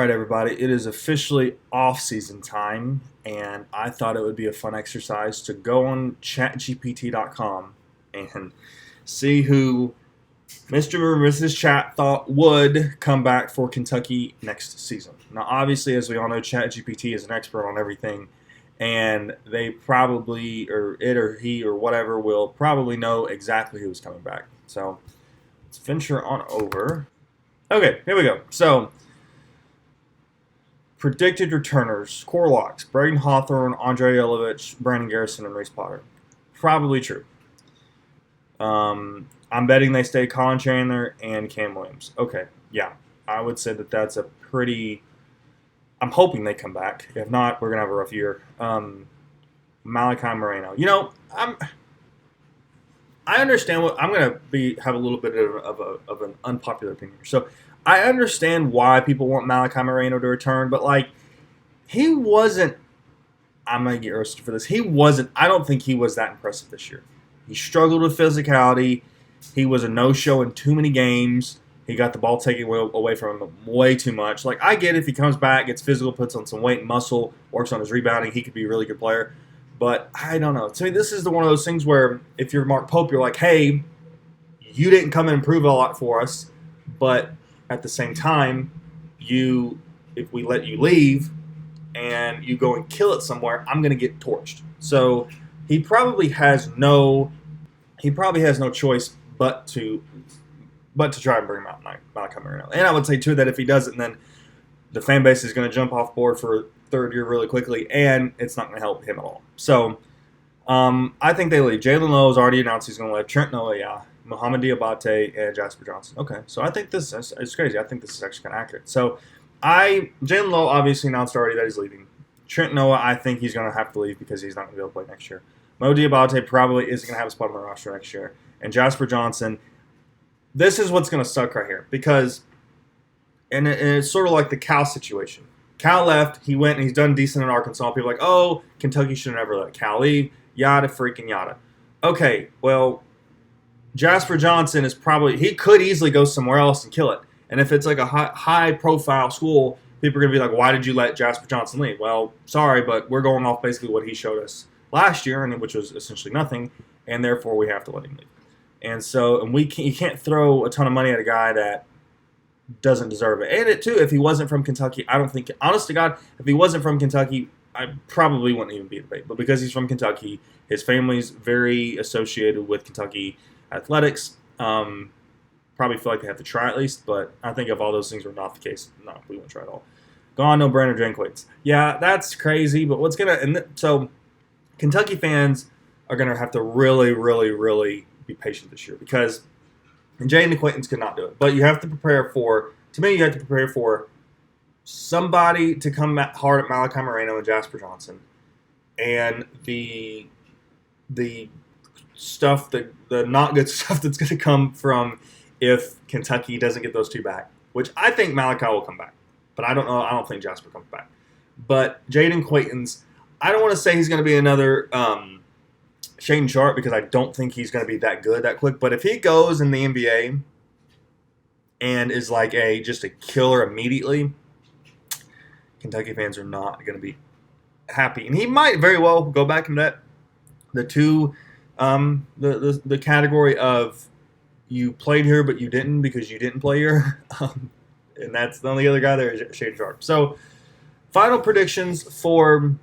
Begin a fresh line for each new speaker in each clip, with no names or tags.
All right, everybody, it is officially off-season time, and I thought it would be a fun exercise to go on ChatGPT.com and see who Mr. or Mrs. Chat thought would come back for Kentucky next season. Now, obviously, as we all know, ChatGPT is an expert on everything, and they probably, or it or he or whatever, will probably know exactly who's coming back. So let's venture on over. Okay, here we go. So predicted returners, core locks, Braden Hawthorne, Andre Yelovich, Brandon Garrison, and Reese Potter. Probably true. I'm betting they stay Colin Chandler and Cam Williams. Okay, yeah. I would say that that's a pretty... I'm hoping they come back. If not, we're going to have a rough year. Malachi Moreno. I understand what... I'm going to have a little bit of an unpopular opinion. So I understand why people want Malachi Moreno to return, but, he wasn't... I'm going to get roasted for this. He wasn't... I don't think he was that impressive this year. He struggled with physicality. He was a no-show in too many games. He got the ball taken away from him way too much. I get it, if he comes back, gets physical, puts on some weight and muscle, works on his rebounding, he could be a really good player. But I don't know. To me, this is one of those things where if you're Mark Pope, you're like, hey, you didn't come in and prove a lot for us, but at the same time, if we let you leave and you go and kill it somewhere, I'm going to get torched. So he probably has no choice but to try and bring him out Malachi Moreno. And I would say, too, that if he doesn't, then the fan base is going to jump off board for third year really quickly, and it's not going to help him at all. So I think they leave. Jalen Lowe has already announced he's going to leave. Trent Noah, yeah. Mohamed Diabate and Jasper Johnson. Okay, so I think this is crazy. I think this is actually kind of accurate. So Jalen Lowe obviously announced already that he's leaving. Trent Noah, I think he's going to have to leave because he's not going to be able to play next year. Mo Diabate probably isn't going to have a spot on the roster next year. And Jasper Johnson, this is what's going to suck right here because, and it's sort of like the Cal situation. Cal left, he went and he's done decent in Arkansas. People are like, oh, Kentucky should never let Cal leave, yada freaking yada. Okay, well, Jasper Johnson he could easily go somewhere else and kill it. And if it's like a high-profile school, people are going to be like, why did you let Jasper Johnson leave? Well, sorry, but we're going off basically what he showed us last year, which was essentially nothing, and therefore we have to let him leave. And so, you can't throw a ton of money at a guy that doesn't deserve it. And if he wasn't from Kentucky, I don't think, honest to God, if he wasn't from Kentucky, I probably wouldn't even be a debate. But because he's from Kentucky, his family's very associated with Kentucky athletics. Probably feel like they have to try at least, but I think if all those things were not the case, no, we wouldn't try at all. Gone, no Brandon Drankwitz. Yeah, that's crazy, but so Kentucky fans are going to have to really, really, really be patient this year because Jaden Acquaintance could not do it. But you have to prepare for somebody to come hard at Malachi Moreno and Jasper Johnson. And the stuff, the not good stuff that's going to come from if Kentucky doesn't get those two back, which I think Malachi will come back. But I don't know. I don't think Jasper comes back. But Jaden Acquaintance, I don't want to say he's going to be another Shane Sharp because I don't think he's going to be that good that quick. But if he goes in the NBA and is like just a killer immediately, Kentucky fans are not going to be happy. And he might very well go back into the category of you played here but you didn't because you didn't play here. And that's the only other guy there is Shane Sharp. So final predictions for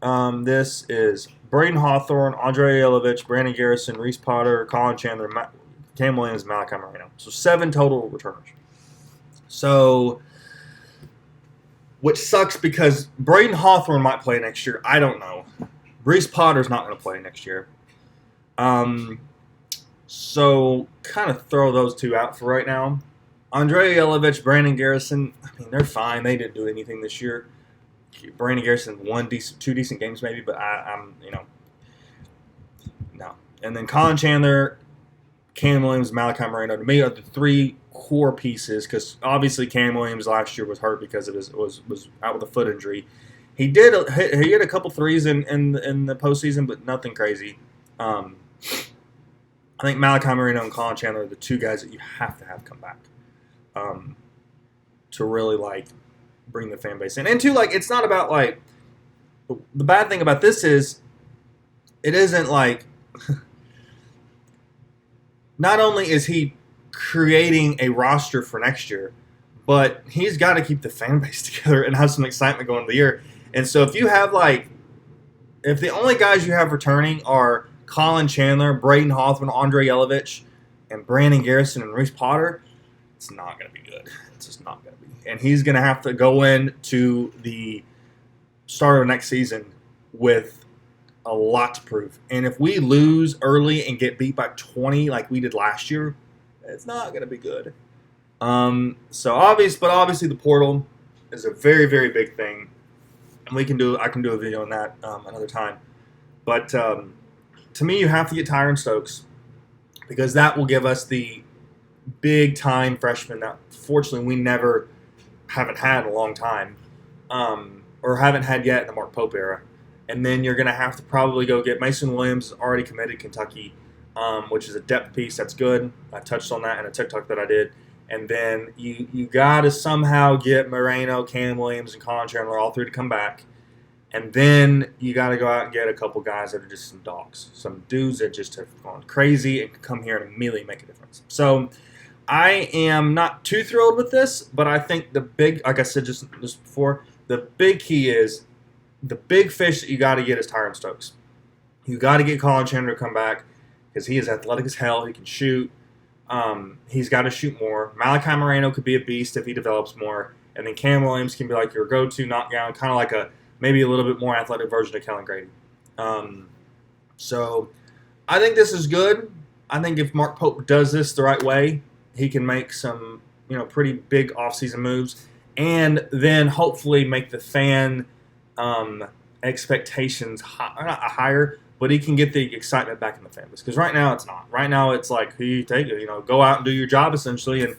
this is Braden Hawthorne, Andre Yelovich, Brandon Garrison, Reese Potter, Colin Chandler, Cam Williams, Malachi Moreno. So 7 total returners. So, which sucks because Braden Hawthorne might play next year. I don't know. Reese Potter's not going to play next year. So kind of throw those two out for right now. Andre Yelovich, Brandon Garrison, they're fine. They didn't do anything this year. Brandon Garrison, 2 decent games maybe, but I'm no. And then Colin Chandler, Cam Williams, Malachi Moreno, to me are the 3 core pieces because obviously Cam Williams last year was hurt because of was out with a foot injury. He hit a couple threes in the postseason, but nothing crazy. I think Malachi Moreno and Colin Chandler are the 2 guys that you have to have come back to really bring the fan base in. And two, like, it's not about like the bad thing about this is it isn't like not only is he creating a roster for next year, but he's got to keep the fan base together and have some excitement going into the year. And so if you have like, if the only guys you have returning are Colin Chandler, Braden Hawthorne, Andre Yelovich, and Brandon Garrison and Reese Potter, it's not going to be good. It's just not going to be. And he's going to have to go into the start of next season with a lot to prove. And if we lose early and get beat by 20 like we did last year, it's not going to be good. Obviously the portal is a very, very big thing. And I can do a video on that another time. But to me, you have to get Tyron Stokes because that will give us the big time freshman that fortunately we haven't had in a long time, or haven't had yet in the Mark Pope era. And then you're going to have to probably go get Mason Williams, already committed Kentucky, which is a depth piece that's good. I touched on that in a TikTok that I did. And then you got to somehow get Moreno, Cam Williams, and Colin Chandler, all three to come back. And then you got to go out and get a couple guys that are just some dogs, some dudes that just have gone crazy and can come here and immediately make a difference. So I am not too thrilled with this, but I think the big, like I said just before, the big key is the big fish that you got to get is Tyron Stokes. You got to get Colin Chandler to come back because he is athletic as hell. He can shoot. He's got to shoot more. Malachi Moreno could be a beast if he develops more. And then Cam Williams can be like your go-to knockdown, kind of like maybe a little bit more athletic version of Kellen Grady. So I think this is good. I think if Mark Pope does this the right way, he can make some pretty big offseason moves and then hopefully make the fan expectations not higher, but he can get the excitement back in the fan base. Because right now it's not. Right now it's like, who you take it, go out and do your job essentially. And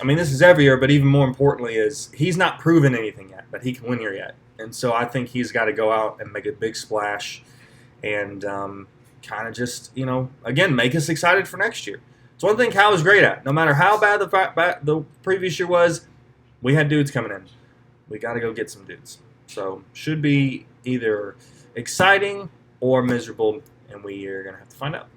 I mean, this is every year, but even more importantly is he's not proven anything yet, but he can win here yet. And so I think he's got to go out and make a big splash and kind of just, again, make us excited for next year. It's one thing Cal is great at. No matter how bad the previous year was, we had dudes coming in. We got to go get some dudes. So should be either exciting or miserable, and we are going to have to find out.